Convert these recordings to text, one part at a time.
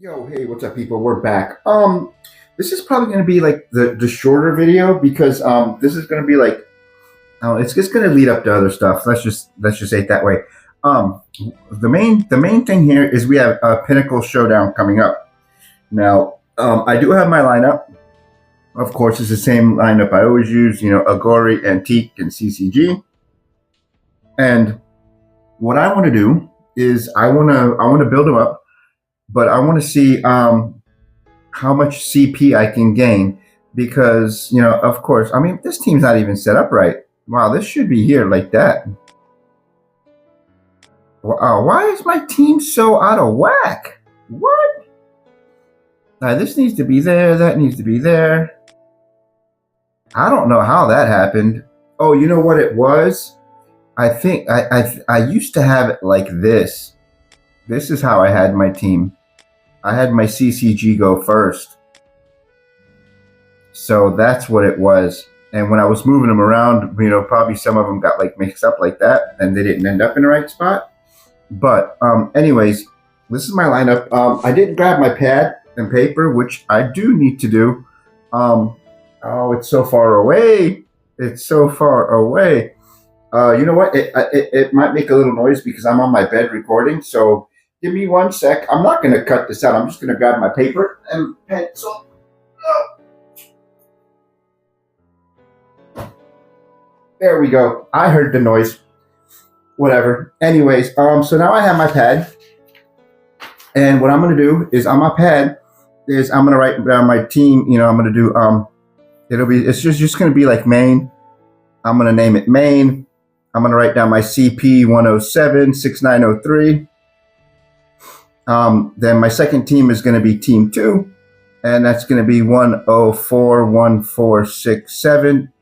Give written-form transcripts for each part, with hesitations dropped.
Yo, hey, what's up, people? We're back. This is probably going to be like the shorter video because this is going to be like it's just going to lead up to other stuff. Let's just say it that way. Um, the main thing here is we have a Pinnacle Showdown coming up. Now, I do have my lineup. Of course, it's the same lineup I always use. You know, Agori, Antique, and CCG. And what I want to do is I want to build them up, but I want to see how much CP I can gain because, you know, of course, I mean, this team's not even set up right. Wow, this should be here like that. Wow, why is my team so out of whack? What? This needs to be there. That needs to be there. I don't know how that happened. Oh, you know what it was? I think I used to have it like this. This is how I had my team. I had my CCG go first. So that's what it was. And when I was moving them around, you know, probably some of them got like mixed up like that and they didn't end up in the right spot. But anyways, this is my lineup. I didn't grab my pad and paper, which I do need to do. Oh, it's so far away. It's so far away. You know what? It might make a little noise because I'm on my bed recording. So give me 1 sec. I'm not going to cut this out. I'm just going to grab my paper and pencil. There we go. I heard the noise. Whatever. Anyways, so now I have my pad. And what I'm going to do is on my pad is I'm going to write down my team. You know, I'm going to do, it's just going to be like main. I'm going to name it main. I'm going to write down my CP 107 6903. Then my second team is going to be team 2, and that's going to be 104 1467.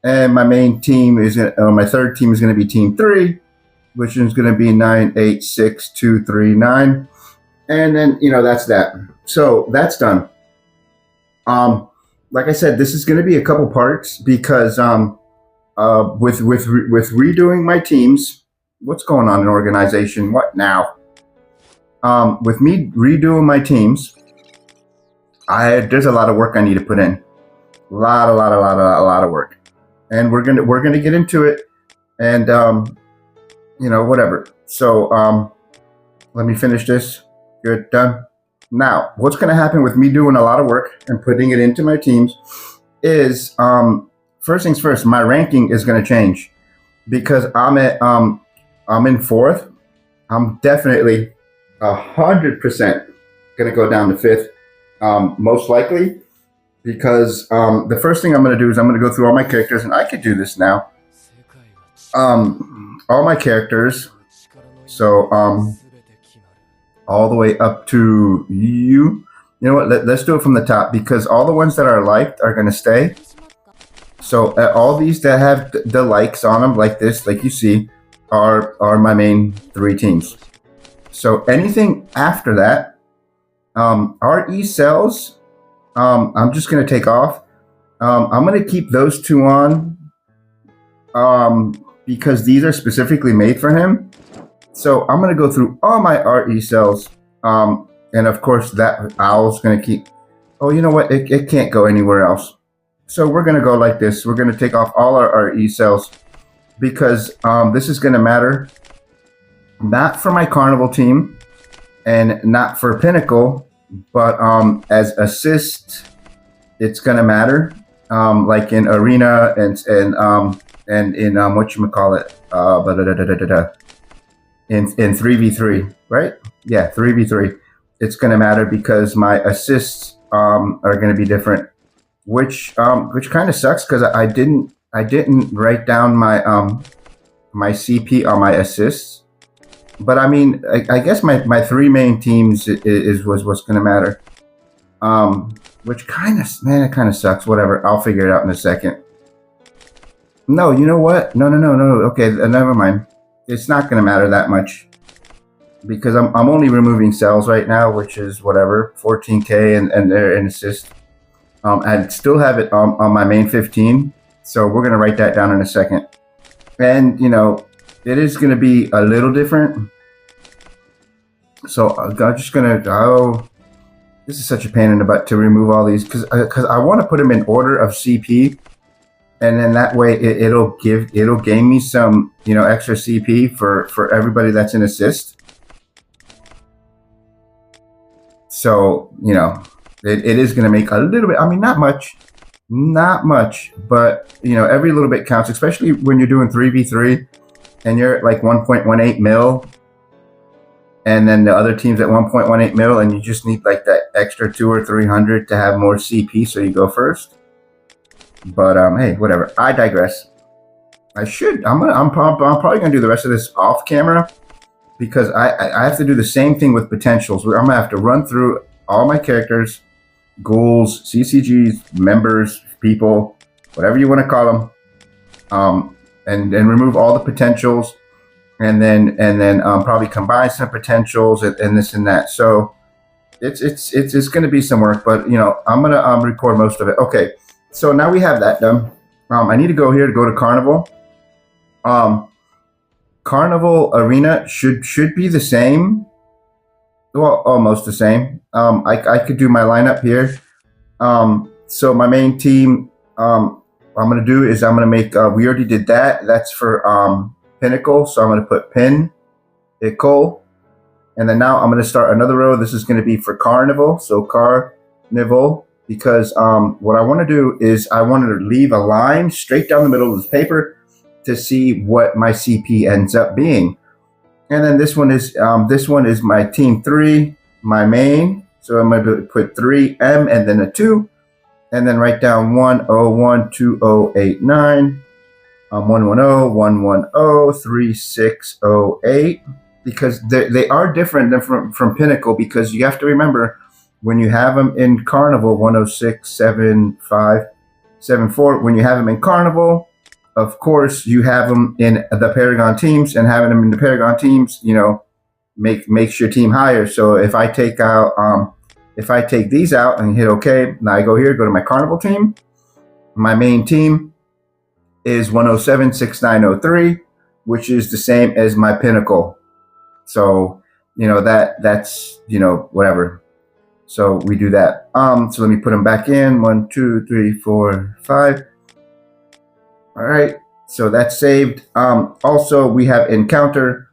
And my main team is my third team is going to be team 3, which is going to be 986239. And then, you know, that's that. So that's done. Like I said, this is going to be a couple parts because with redoing my teams, what's going on in organization? What now? With me redoing my teams, there's a lot of work I need to put in. A lot of work, and we're gonna get into it, and you know, whatever. So let me finish this. Good, done. Now, what's gonna happen with me doing a lot of work and putting it into my teams is first things first. My ranking is gonna change because I'm in 4th. I'm definitely 100% gonna go down to 5th, most likely, because the first thing I'm gonna do is I'm gonna go through all my characters, and I could do this now. All my characters, so all the way up to you. You know what? Let's do it from the top because all the ones that are liked are gonna stay. So all these that have the likes on them, like this, like you see, are my main 3 teams. So anything after that, RE cells, I'm just going to take off. I'm going to keep those 2 on because these are specifically made for him. So I'm going to go through all my RE cells. And of course, that owl's going to keep. Oh, you know what? It can't go anywhere else. So we're going to go like this. We're going to take off all our RE cells because this is going to matter. Not for my Carnival team and not for Pinnacle, but as assist, it's gonna matter. Like in Arena and in whatchamacallit, in 3v3, right? Yeah, 3v3. It's gonna matter because my assists are gonna be different, which kind of sucks because I didn't write down my my CP on my assists. But I mean, I guess my 3 main teams was what's going to matter. Which kind of, man, it kind of sucks. Whatever, I'll figure it out in a second. No, you know what? No. Okay, never mind. It's not going to matter that much because I'm only removing cells right now, which is whatever, 14k and they're in assist. I still have it on my main 15, so we're going to write that down in a second. And you know, it is going to be a little different So I'm just gonna, oh, this is such a pain in the butt to remove all these because I want to put them in order of CP, and then that way it'll gain me some, you know, extra CP for everybody that's in assist. So, you know, it is going to make a little bit, I mean, not much, but, you know, every little bit counts, especially when you're doing 3v3 and you're at like 1.18 mil, and then the other team's at 1.18 mil, and you just need like that extra 200 or 300 to have more CP, so you go first. But hey, whatever. I digress. I'm probably gonna do the rest of this off camera because I have to do the same thing with potentials. Where I'm gonna have to run through all my characters, ghouls, CCGs, members, people, whatever you want to call them, and remove all the potentials, and then probably combine some potentials and this and that. So it's going to be some work, but you know, I'm gonna record most of it. Okay, so now we have that done. I need to go here to go to Carnival. Carnival Arena should be the same. Well, almost the same. I could do my lineup here. So my main team, what I'm gonna do is I'm gonna make. We already did that. That's for Pinnacle. So I'm gonna put Pinnacle, and then now I'm gonna start another row. This is gonna be for Carnival. So Carnival, because what I want to do is I want to leave a line straight down the middle of this paper to see what my CP ends up being. And then this one is my team 3, my main. So I'm going to put 3M and then a 2, and then write down 1012089, 110-110-3608, because they are different than from Pinnacle, because you have to remember when you have them in Carnival 1067574, when you have them in Carnival, of course, you have them in the Paragon teams, and having them in the Paragon teams, you know, makes your team higher. So if I take these out and hit OK, now I go here, go to my Carnival team. My main team is 1076903, which is the same as my Pinnacle. So, you know, that's, you know, whatever. So we do that. So let me put them back in. 1, 2, 3, 4, 5. All right, so that's saved. Also, we have encounter.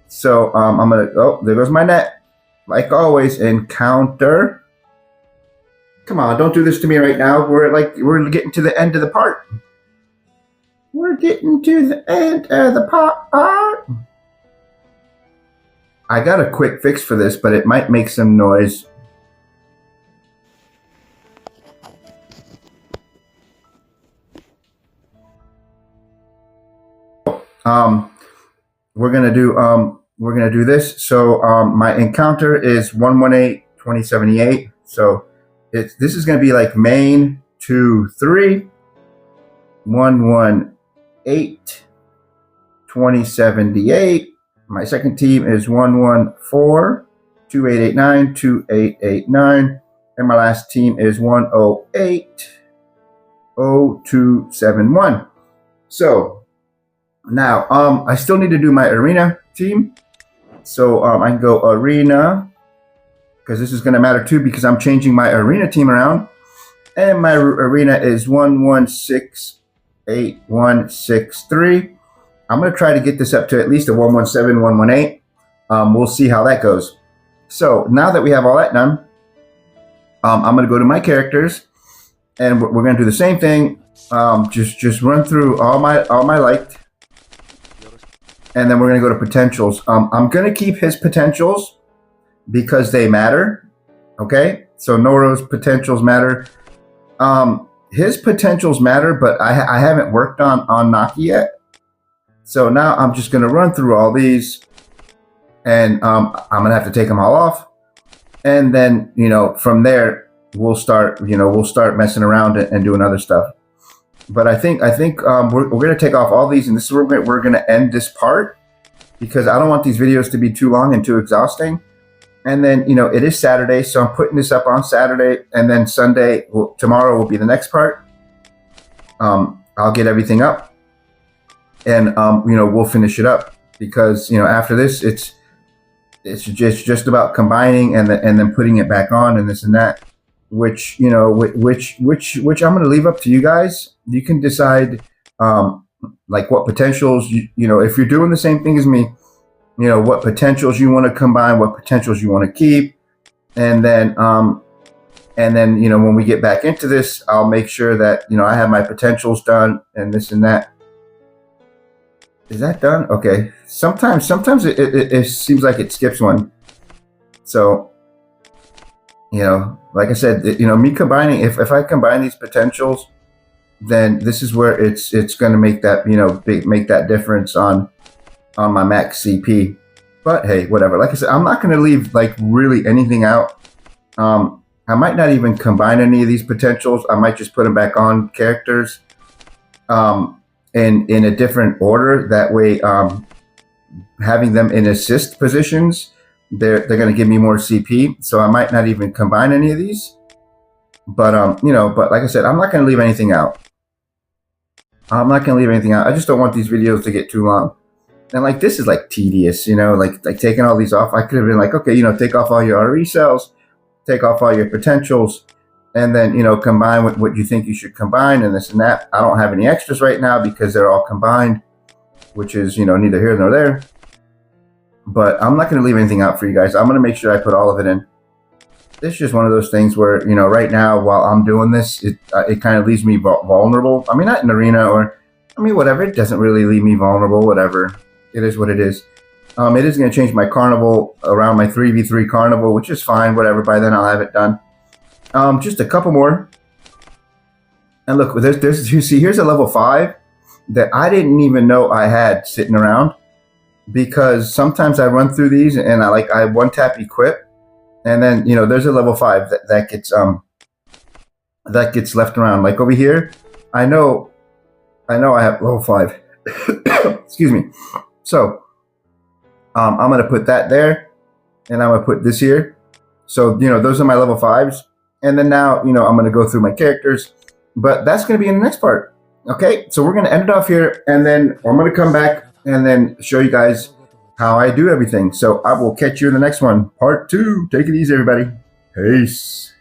So I'm gonna, oh, there goes my net. Like always, encounter. Come on, don't do this to me right now. We're getting to the end of the part. We're getting to the end of the part. I got a quick fix for this, but it might make some noise. We're gonna do this. So my encounter is 118-2078. So this is gonna be like main 2-3 118-2078. My second team is 114-2889-2889, and my last team is 108-0271. So now, I still need to do my arena team. So I can go arena, because this is going to matter too, because I'm changing my arena team around. And my arena is 1168163. I'm going to try to get this up to at least a 117, 118. We'll see how that goes. So now that we have all that done, I'm going to go to my characters, and we're going to do the same thing. Just run through all my liked. And then we're going to go to potentials. I'm going to keep his potentials because they matter. Okay? So Noro's potentials matter. His potentials matter, but I haven't worked on Naki yet. So now I'm just going to run through all these. And I'm going to have to take them all off. And then, you know, from there, we'll start messing around and doing other stuff. But I think we're going to take off all these, and this is where we're going to end this part, because I don't want these videos to be too long and too exhausting. And then, you know, it is Saturday, so I'm putting this up on Saturday, and then Sunday, tomorrow will be the next part. I'll get everything up, and you know, we'll finish it up, because, you know, after this, it's just about combining and then putting it back on and this and that, which which I'm going to leave up to you guys. You can decide like what potentials if you're doing the same thing as me, what potentials you want to combine, what potentials you want to keep, and then when we get back into this, I'll make sure that I have my potentials done and this and that. Is that done? Okay. Sometimes it seems like it skips one. So, like I said, me combining, if I combine these potentials, then this is where it's going to make that, make that difference on my max CP. But hey, whatever. Like I said, I'm not going to leave like really anything out. I might not even combine any of these potentials. I might just put them back on characters. In a different order. That way, having them in assist positions, they're going to give me more CP. So I might not even combine any of these. But but like I said, I'm not going to leave anything out. I'm not going to leave anything out. I just don't want these videos to get too long. And like this is like tedious, like taking all these off. I could have been like, okay, take off all your RE cells, take off all your potentials, and then, combine with what you think you should combine and this and that. I don't have any extras right now because they're all combined, which is, neither here nor there. But I'm not going to leave anything out for you guys. I'm going to make sure I put all of it in. It's just one of those things where, right now while I'm doing this, it kind of leaves me vulnerable. I mean, not in arena or, whatever. It doesn't really leave me vulnerable, whatever. It is what it is. It is going to change my carnival around my 3v3 carnival, which is fine, whatever. By then I'll have it done. Just a couple more. And look, you see, here's a level 5 that I didn't even know I had sitting around, because sometimes I run through these and I one tap equip, and then there's a level 5 that gets left around. Like over here, I know I have level 5. Excuse me. So I'm gonna put that there, and I'm gonna put this here. So those are my level 5s. And then now, I'm going to go through my characters, but that's going to be in the next part. Okay, so we're going to end it off here, and then I'm going to come back and then show you guys how I do everything. So I will catch you in the next one, part 2. Take it easy, everybody. Peace.